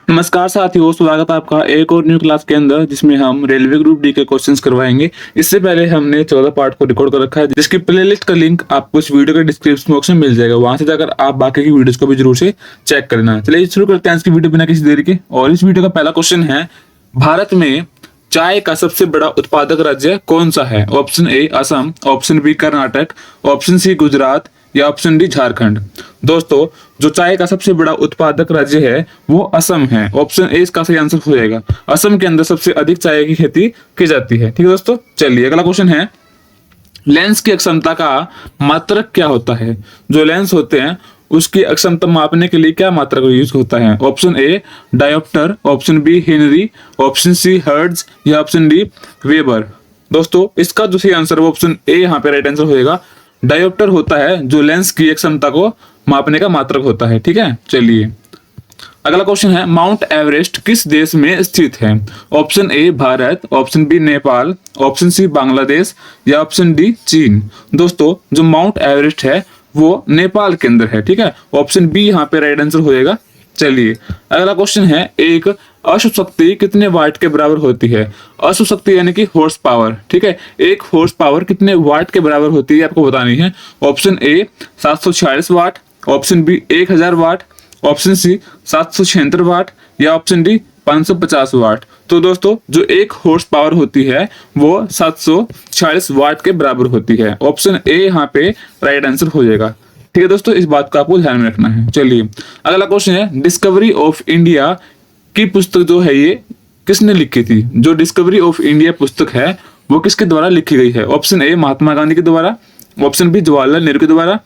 नमस्कार साथियों, स्वागत है आपका एक और न्यू क्लास के अंदर जिसमें हम रेलवे ग्रुप डी के क्वेश्चंस करवाएंगे। इससे पहले हमने 14 पार्ट को रिकॉर्ड कर रखा है, जिसकी प्लेलिस्ट का लिंक आपको इस वीडियो के डिस्क्रिप्शन बॉक्स में मिल जाएगा। वहां से जाकर आप बाकी की वीडियोस को भी जरूर से चेक करना। चलिए शुरू करते हैं आज की वीडियो बिना किसी देरी के। और इस वीडियो का पहला क्वेश्चन है, भारत में चाय का सबसे बड़ा उत्पादक राज्य कौन सा है? Option A Assam, option B Karnataka, option C Gujarat या ऑप्शन डी झारखंड। दोस्तों, जो चाय का सबसे बड़ा उत्पादक राज्य है वो असम है। ऑप्शन ए इसका सही आंसर हो जाएगा। असम के अंदर सबसे अधिक चाय की खेती की जाती है। ठीक है दोस्तों, चलिए अगला क्वेश्चन है, लेंस की अक्षमता का मात्रक क्या होता है? जो लेंस होते हैं उसकी अक्षमता मापने के लिए क्या मात्रक यूज होता है? Option A dioptre, option B henry, option C hertz या ऑप्शन डी वेबर। दोस्तों, इसका जो सही आंसर है ऑप्शन ए यहाँ पे राइट आंसर होएगा। डायोप्टर होता है जो लेंस की अक्षमता को मापने का मात्रक होता है। ठीक है, चलिए अगला क्वेश्चन है, माउंट एवरेस्ट किस देश में स्थित है? Option A Bharat, option B Nepal, option C Bangladesh या ऑप्शन डी चीन। दोस्तों, जो माउंट एवरेस्ट है वो नेपाल के अंदर है। ठीक है, ऑप्शन बी यहाँ पे राइट आंसर हो जाएगा। चलिए अगला क्वेश्चन है, एक अश्व शक्ति कितने वाट के बराबर होती है? अश्व शक्ति यानी कि हॉर्स पावर। ठीक है, एक हॉर्स पावर कितने वाट के बराबर होती है आपको बतानी है। Option A 746 watt, option B 1000 watt, option C 776 watt या ऑप्शन डी 550 वाट। तो दोस्तों, जो एक हॉर्स पावर होती है वो 746 वाट के बराबर होती है। ऑप्शन ए यहाँ पे राइट आंसर हो जाएगा। ठीक है दोस्तों, इस बात को आपको ध्यान में रखना है। चलिए अगला क्वेश्चन है, डिस्कवरी ऑफ इंडिया की पुस्तक जो है ये किसने लिखी थी? जो डिस्कवरी ऑफ इंडिया पुस्तक है वो किसके द्वारा लिखी गई है? ऑप्शन ए महात्मा गांधी के द्वारा, ऑप्शन बी जवाहरलाल नेहरू के द्वारा,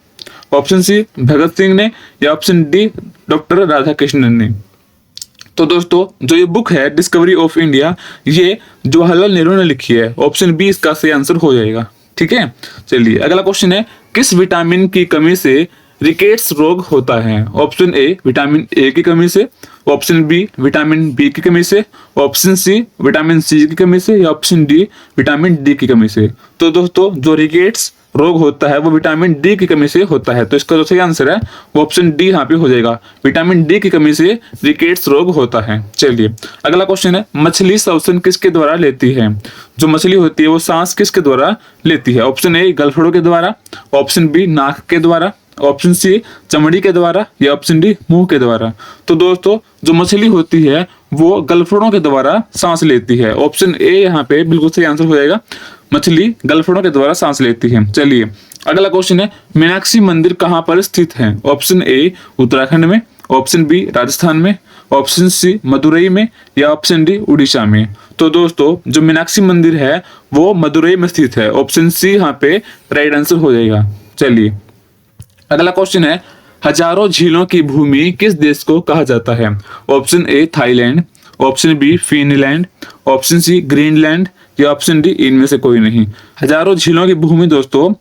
ऑप्शन सी भगत सिंह ने या option D doctor Radha Krishnan ने। तो दोस्तों, जो ये बुक है डिस्कवरी ऑफ इंडिया ये जवाहरलाल नेहरू ने लिखी है। ऑप्शन बी इसका सही आंसर हो जाएगा। ठीक है, चलिए अगला क्वेश्चन है, किस विटामिन की कमी से रिकेट्स रोग होता है? ऑप्शन ए विटामिन ए की कमी से, ऑप्शन बी विटामिन बी की कमी से, ऑप्शन सी विटामिन सी की कमी से या ऑप्शन डी विटामिन डी की कमी से। तो दोस्तों, जो रिकेट्स रोग होता है वो विटामिन डी की कमी से होता है। तो इसका जो सही आंसर है वो ऑप्शन डी यहाँ पे हो जाएगा। विटामिन डी की कमी से रिकेट्स रोग होता है। चलिए अगला क्वेश्चन है, मछली श्वसन किसके द्वारा लेती है? जो मछली होती है वो सांस किसके द्वारा लेती है? ऑप्शन ए गलफड़ों के द्वारा, ऑप्शन बी नाक के द्वारा, ऑप्शन सी चमड़ी के द्वारा या ऑप्शन डी मुंह के द्वारा। तो दोस्तों, जो मछली होती है वो गलफड़ों के द्वारा सांस लेती है। ऑप्शन ए यहाँ पे बिल्कुल सही आंसर हो जाएगा। मछली गलफड़ों के द्वारा सांस लेती है। चलिए अगला क्वेश्चन है, मीनाक्षी मंदिर कहाँ पर स्थित है? ऑप्शन ए उत्तराखंड में, ऑप्शन बी राजस्थान में, ऑप्शन सी मदुरई में या ऑप्शन डी उड़ीसा में। तो दोस्तों, जो मीनाक्षी मंदिर है वो मदुरई में स्थित है। ऑप्शन सी यहाँ पे राइट आंसर हो जाएगा। चलिए अगला क्वेश्चन है, हजारों झीलों की भूमि किस देश को कहा जाता है? Option A Thailand, option B Finland, option C Greenland या ऑप्शन डी इनमें से कोई नहीं। हजारों झीलों की भूमि दोस्तों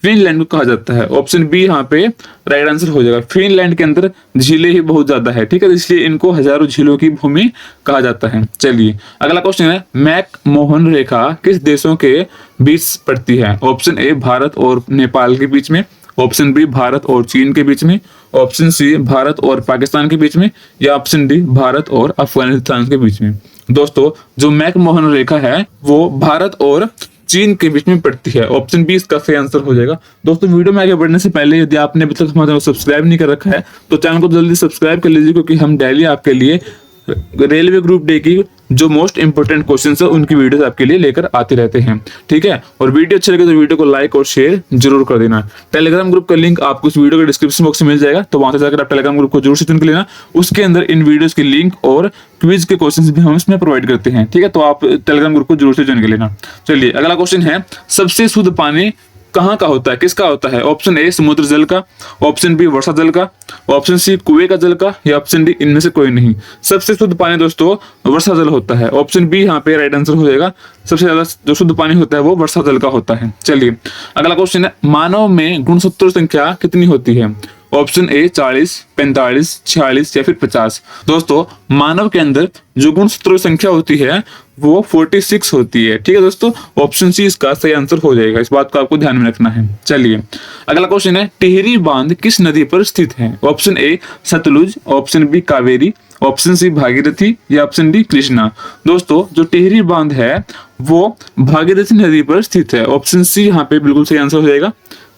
फिनलैंड को कहा जाता है। ऑप्शन बी यहाँ पे राइट आंसर हो जाएगा। फिनलैंड के अंदर झीलें ही बहुत ज्यादा है। ठीक है, इसलिए इनको हजारों झीलों की भूमि कहा जाता है। चलिए अगला क्वेश्चन है, मैक मोहन रेखा किस देशों के बीच पड़ती है? ऑप्शन ए भारत और नेपाल के बीच में, ऑप्शन बी भारत और चीन के बीच में, ऑप्शन सी भारत और पाकिस्तान के बीच में या ऑप्शन डी भारत और अफगानिस्तान के बीच में। दोस्तों, जो मैक मोहन रेखा है वो भारत और चीन के बीच में पड़ती है। ऑप्शन बी इसका सही आंसर हो जाएगा। दोस्तों, वीडियो में आगे बढ़ने से पहले यदि आपने अभी तक हमारे चैनल को सब्सक्राइब नहीं कर रखा है तो चैनल को जल्दी सब्सक्राइब कर लीजिए, क्योंकि हम डेली आपके लिए रेलवे ग्रुप डे की जो मोस्ट इंपोर्टेंट क्वेश्चन है उनकी वीडियोस आपके लिए लेकर आते रहते हैं। ठीक है, और वीडियो अच्छी लगे तो वीडियो को लाइक और शेयर जरूर कर देना। टेलीग्राम ग्रुप का लिंक आपको इस वीडियो के डिस्क्रिप्शन बॉक्स में मिल जाएगा, तो वहां से जाकर आप टेलीग्राम ग्रुप को जरूर से चुन के लेना। उसके अंदर इन वीडियोस के लिंक और क्विज के क्वेश्चंस भी हम इसमें प्रोवाइड करते हैं। ठीक है, तो आप टेलीग्राम ग्रुप को जरूर से ज्वाइन कर लेना। चलिए अगला क्वेश्चन है, सबसे शुद्ध पानी कहाँ का होता है, किसका होता है? ऑप्शन ए समुद्र जल का, ऑप्शन बी वर्षा जल का, ऑप्शन सी कुएं का जल का या ऑप्शन डी इनमें से कोई नहीं। सबसे शुद्ध पानी दोस्तों वर्षा जल होता है। ऑप्शन बी यहाँ पे राइट आंसर हो जाएगा। सबसे ज्यादा जो शुद्ध पानी होता है वो वर्षा जल का होता है। चलिए अगला क्वेश्चन है, मानव में गुणसूत्र संख्या कितनी होती है? ऑप्शन ए 40, 45, 46 या फिर 50। दोस्तों मानव के अंदर जो गुणसूत्रों की संख्या होती है वो 46 होती है। ठीक है दोस्तों, ऑप्शन सी इसका सही आंसर हो जाएगा, इस बात को आपको ध्यान में रखना है। चलिए अगला क्वेश्चन है, टिहरी बांध किस नदी पर स्थित है? Option A Sutlej, option B Kaveri, option C Bhagirathi या ऑप्शन डी कृष्णा। दोस्तों जो टिहरी बांध है वो भागीरथी नदी पर स्थित है। ऑप्शन सी यहाँ पे बिल्कुल सही आंसर हो जाएगा।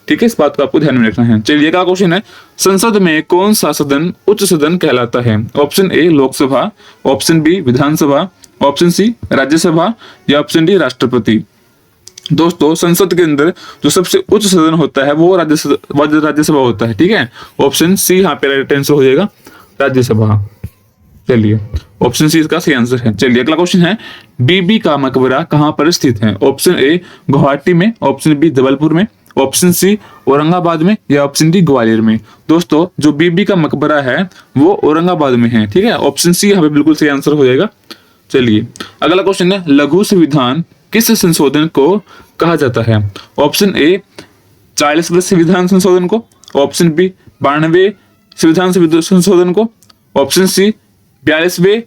ठीक है, इस बात को आपको ध्यान में रखना है। चलिए अगला क्वेश्चन है, संसद में कौन सा सदन उच्च सदन कहलाता है? Option A Lok Sabha, option B Vidhan Sabha, option C Rajya Sabha या ऑप्शन डी राष्ट्रपति। दोस्तों संसद के अंदर जो सबसे उच्च सदन होता है वो राज्यसभा होता है। ठीक है, ऑप्शन सी यहाँ पे राइट आंसर हो जाएगा, राज्यसभा। चलिए ऑप्शन सी इसका सही आंसर है। चलिए अगला क्वेश्चन है, बीबी का मकबरा कहाँ पर स्थित है? ऑप्शन ए गुवाहाटी में, ऑप्शन बी जबलपुर में, ऑप्शन सी औरंगाबाद में या ऑप्शन डी ग्वालियर में। दोस्तों जो बीबी का मकबरा है वो औरंगाबाद में है। ठीक है, ऑप्शन सी यहाँ पे बिल्कुल सही आंसर हो जाएगा। चलिए अगला क्वेश्चन है, लघु संविधान किस संशोधन को कहा जाता है? ऑप्शन ए 40वें संविधान संशोधन को, ऑप्शन बी 92वें संविधान संशोधन को, ऑप्शन सी 42वें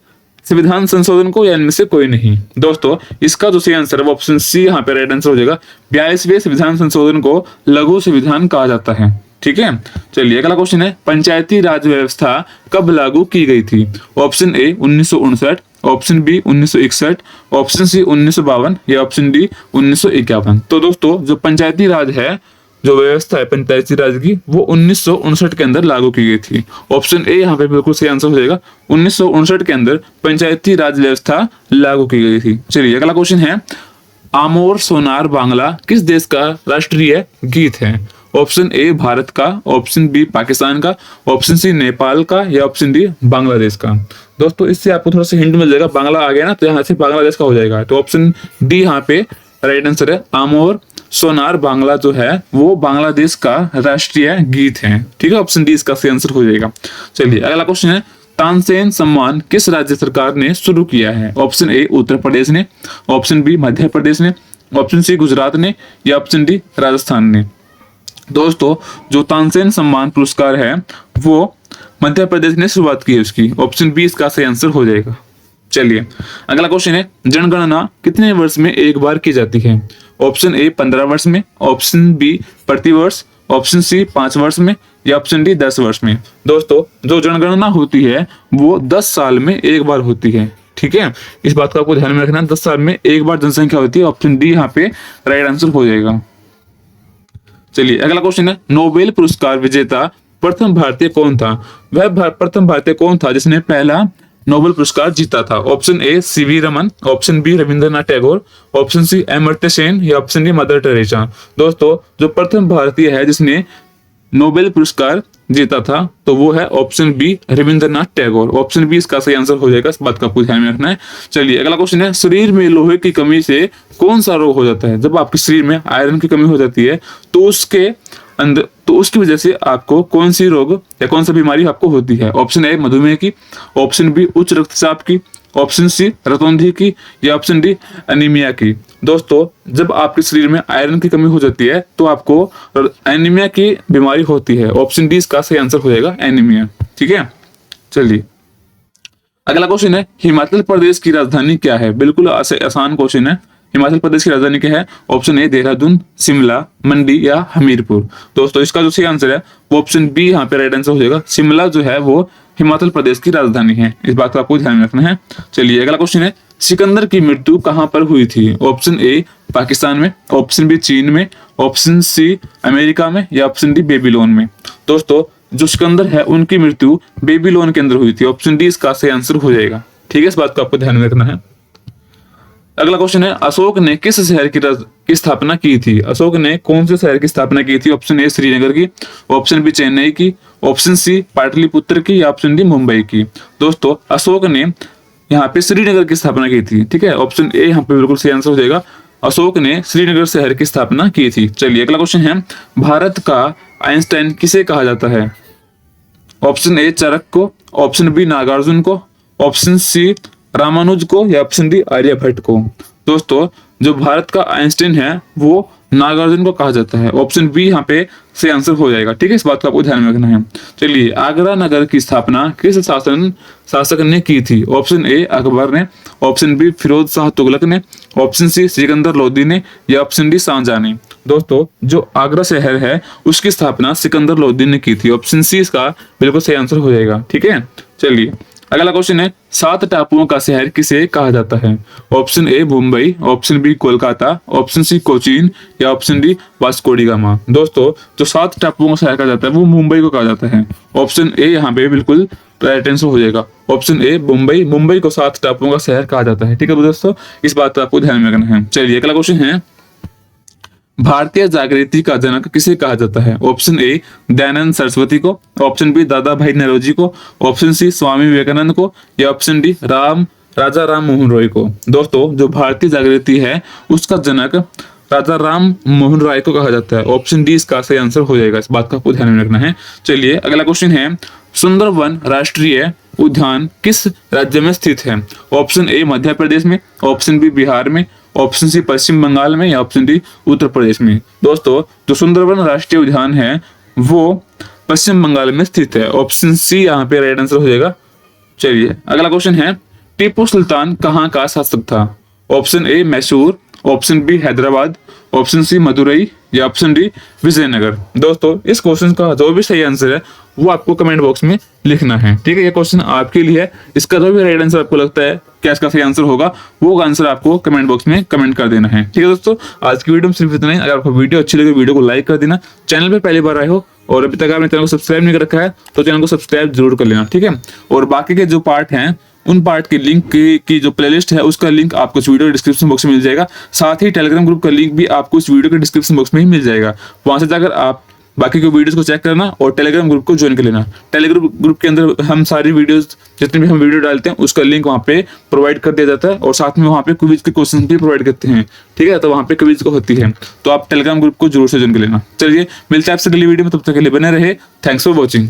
संविधान संशोधन को या इनमें से कोई नहीं। दोस्तों इसका जो सही आंसर है ऑप्शन सी यहाँ पे राइट आंसर हो जाएगा। 42वें संविधान संशोधन को लघु संविधान कहा जाता है। ठीक है, चलिए अगला क्वेश्चन है, पंचायती राज व्यवस्था कब लागू की गई थी? Option A 1959, option B 1961, option C 1952 या ऑप्शन डी 1951। तो दोस्तों जो पंचायती राज है, जो व्यवस्था है पंचायती राज की, वो 1959 के अंदर लागू की गई थी। ऑप्शन ए यहाँ पे बिल्कुल सही आंसर हो जाएगा। 1959 के अंदर पंचायती राज व्यवस्था लागू की गई थी। चलिए अगला क्वेश्चन है, आमोर सोनार बांग्ला किस देश का राष्ट्रीय गीत है? ऑप्शन ए भारत का, ऑप्शन बी पाकिस्तान का, ऑप्शन सी नेपाल का या ऑप्शन डी बांग्लादेश का। दोस्तों इससे आपको थोड़ा सा हिंट मिल जाएगा, बांग्ला आ गया ना तो यहाँ से बांग्लादेश का हो जाएगा। तो ऑप्शन डी यहाँ पे राइट आंसर है। आमोर सोनार बांग्ला जो है वो बांग्लादेश का राष्ट्रीय गीत है। ठीक है, ऑप्शन डी इसका सही आंसर हो जाएगा। चलिए अगला क्वेश्चन है, तानसेन सम्मान किस राज्य सरकार ने शुरू किया है? ऑप्शन ए उत्तर प्रदेश ने, ऑप्शन बी मध्य प्रदेश ने, ऑप्शन सी गुजरात ने या ऑप्शन डी राजस्थान ने। दोस्तों जो तानसेन सम्मान पुरस्कार है वो मध्य प्रदेश ने शुरुआत की है उसकी। ऑप्शन बी इसका सही आंसर हो जाएगा। चलिए अगला क्वेश्चन है, जनगणना कितने वर्ष में एक बार की जाती है? ऑप्शन ए 15 वर्ष में, ऑप्शन बी प्रति वर्ष, ऑप्शन सी 5 वर्ष में या ऑप्शन डी 10 वर्ष में। दोस्तों जो जनगणना होती है वो 10 साल में एक बार होती है। ठीक है, इस बात को आपको ध्यान में रखना, 10 साल में एक बार जनसंख्या होती है। ऑप्शन डी यहाँ पे राइट आंसर हो जाएगा। चलिए अगला क्वेश्चन है, नोबेल पुरस्कार विजेता प्रथम भारतीय कौन था? वह प्रथम भारतीय कौन था जिसने पहला नोबेल पुरस्कार जीता था? Option A CV Raman, option B Rabindranath Tagore, option C Amartya Sen या ऑप्शन डी मदर टेरेसा। दोस्तों जो प्रथम भारतीय है जिसने नोबेल पुरस्कार जीता था तो वो है option B Rabindranath Tagore. Option B इसका सही आंसर हो जाएगा, इस बात का आपको ध्यान में रखना है। चलिए अगला क्वेश्चन है, शरीर में लोहे की कमी से कौन सा रोग हो जाता है? जब आपके शरीर में आयरन की कमी हो जाती है तो उसकी वजह से आपको कौन सी रोग या कौन सा बीमारी आपको होती है? ऑप्शन ए मधुमेह की, ऑप्शन बी उच्च रक्तचाप की, ऑप्शन सी रतौंधी की या ऑप्शन डी एनीमिया की। दोस्तों जब आपके शरीर में आयरन की कमी हो जाती है तो आपको एनीमिया की बीमारी होती है। ऑप्शन डी इसका सही आंसर हो जाएगा, एनीमिया। ठीक है, चलिए अगला क्वेश्चन है, हिमाचल प्रदेश की राजधानी क्या है? बिल्कुल आसान क्वेश्चन है। हिमाचल प्रदेश की राजधानी क्या है? ऑप्शन ए देहरादून, शिमला, मंडी या हमीरपुर। दोस्तों इसका जो सही आंसर है वो ऑप्शन बी यहाँ पे राइट आंसर हो जाएगा। शिमला जो है वो हिमाचल प्रदेश की राजधानी है, इस बात का आपको ध्यान में रखना है। चलिए अगला क्वेश्चन है, सिकंदर की मृत्यु कहाँ पर हुई थी? ऑप्शन ए पाकिस्तान में, ऑप्शन बी चीन में, ऑप्शन सी अमेरिका में या ऑप्शन डी बेबीलोन में। दोस्तों जो सिकंदर है उनकी मृत्यु बेबीलोन के अंदर हुई थी। ऑप्शन डी इसका सही आंसर हो जाएगा। ठीक है, इस बात को आपको ध्यान में रखना है। अगला क्वेश्चन है, अशोक ने किस शहर की स्थापना की थी? अशोक ने कौन से शहर की स्थापना की थी? ऑप्शन ए श्रीनगर की, ऑप्शन बी चेन्नई की, ऑप्शन सी पाटलिपुत्र की या ऑप्शन डी मुंबई की। दोस्तों अशोक ने यहाँ पे श्रीनगर की स्थापना की थी। ठीक है, ऑप्शन ए यहाँ पे बिल्कुल सही आंसर हो जाएगा। अशोक ने श्रीनगर शहर की स्थापना की थी। चलिए अगला क्वेश्चन है, भारत का आइंस्टाइन किसे कहा जाता है? ऑप्शन ए चरक को, ऑप्शन बी नागार्जुन को, ऑप्शन सी रामानुज को या ऑप्शन डी आर्यभट्ट को। दोस्तों जो भारत का आइंस्टाइन है वो नागार्जुन को कहा जाता है। ऑप्शन बी यहाँ पे सही आंसर हो जाएगा। ठीक है, इस बात को आपको ध्यान में रखना है। चलिए, आगरा नगर की स्थापना किस शासक ने की थी? ऑप्शन ए अकबर ने, ऑप्शन बी फिरोज शाह तुगलक ने, ऑप्शन सी सिकंदर लोदी ने, या ऑप्शन डी शाहजहां ने। दोस्तों, जो आगरा शहर है उसकी स्थापना सिकंदर लोदी ने की थी। ऑप्शन सी इसका बिल्कुल सही आंसर हो जाएगा। ठीक है, चलिए अगला क्वेश्चन है, 7 टापुओं का शहर किसे कहा जाता है? Option A Mumbai, option B Kolkata, option C Cochin, या option D Vasco da Gama. दोस्तों, जो 7 टापुओं का शहर कहा जाता है वो मुंबई को कहा जाता है। ऑप्शन ए यहाँ पे बिल्कुल राइट आंसर हो जाएगा। ऑप्शन ए मुंबई, मुंबई को 7 टापुओं का शहर कहा जाता है। ठीक है दोस्तों, इस बात को आपको ध्यान में रखना है। चलिए अगला क्वेश्चन है, भारतीय जागृति का जनक किसे कहा जाता है? ऑप्शन ए दयानंद सरस्वती को, ऑप्शन बी दादा भाई नौरोजी को, ऑप्शन सी स्वामी विवेकानंद को, या ऑप्शन डी राजा राम मोहन रॉय को। दोस्तों, जो भारतीय जागृति है उसका जनक राजा राम मोहन राय को कहा जाता है। ऑप्शन डी इसका सही आंसर हो जाएगा। इस बात का आपको ध्यान में रखना है। चलिए अगला क्वेश्चन है, सुंदरवन राष्ट्रीय उद्यान किस राज्य में स्थित है? ऑप्शन ए मध्य प्रदेश में, ऑप्शन बी बिहार में, ऑप्शन सी पश्चिम बंगाल में, या ऑप्शन डी उत्तर प्रदेश में। दोस्तों, जो सुंदरवन राष्ट्रीय उद्यान है वो पश्चिम बंगाल में स्थित है। ऑप्शन सी यहाँ पे राइट आंसर हो जाएगा। चलिए अगला क्वेश्चन है, टीपू सुल्तान कहाँ का शासक था? Option A Mysore, option B Hyderabad, option C Madurai, या ऑप्शन डी विजयनगर। दोस्तों, इस क्वेश्चन का जो भी सही आंसर है वो आपको कमेंट बॉक्स में लिखना है। ठीक है, ये क्वेश्चन आपके लिए है। इसका जो भी राइट आंसर आपको लगता है क्या इसका सही आंसर होगा, वो आंसर आपको कमेंट बॉक्स में कमेंट कर देना है। ठीक है दोस्तों, आज की वीडियो में सिर्फ इतना ही। अगर आपको वीडियो अच्छी लगे वीडियो को लाइक कर देना। चैनल पे पहली बार आए हो और अभी तक आपने चैनल को सब्सक्राइब नहीं कर रखा है तो चैनल को सब्सक्राइब जरूर कर लेना। ठीक है, और बाकी के जो पार्ट हैं उन पार्ट के लिंक की जो प्लेलिस्ट है उसका लिंक आपको इस वीडियो डिस्क्रिप्शन बॉक्स में मिल जाएगा। साथ ही टेलीग्राम ग्रुप का लिंक भी आपको इस वीडियो के डिस्क्रिप्शन बॉक्स में ही मिल जाएगा। वहां से जाकर आप बाकी के वीडियोस को चेक करना और टेलीग्राम ग्रुप को ज्वाइन कर लेना। टेलीग्राम ग्रुप के अंदर हम सारी वीडियोस जितने भी हम वीडियो डालते हैं उसका लिंक वहाँ पे प्रोवाइड कर दिया जाता है और साथ में वहाँ पे क्विज के क्वेश्चन भी प्रोवाइड करते हैं। ठीक है, तो वहाँ पे क्विज को होती है, तो आप टेलीग्राम ग्रुप को जरूर से ज्वाइन कर लेना। चलिए मिलते हैं आपसे अगली वीडियो में, तब तक के लिए बने रहे। Thanks for watching.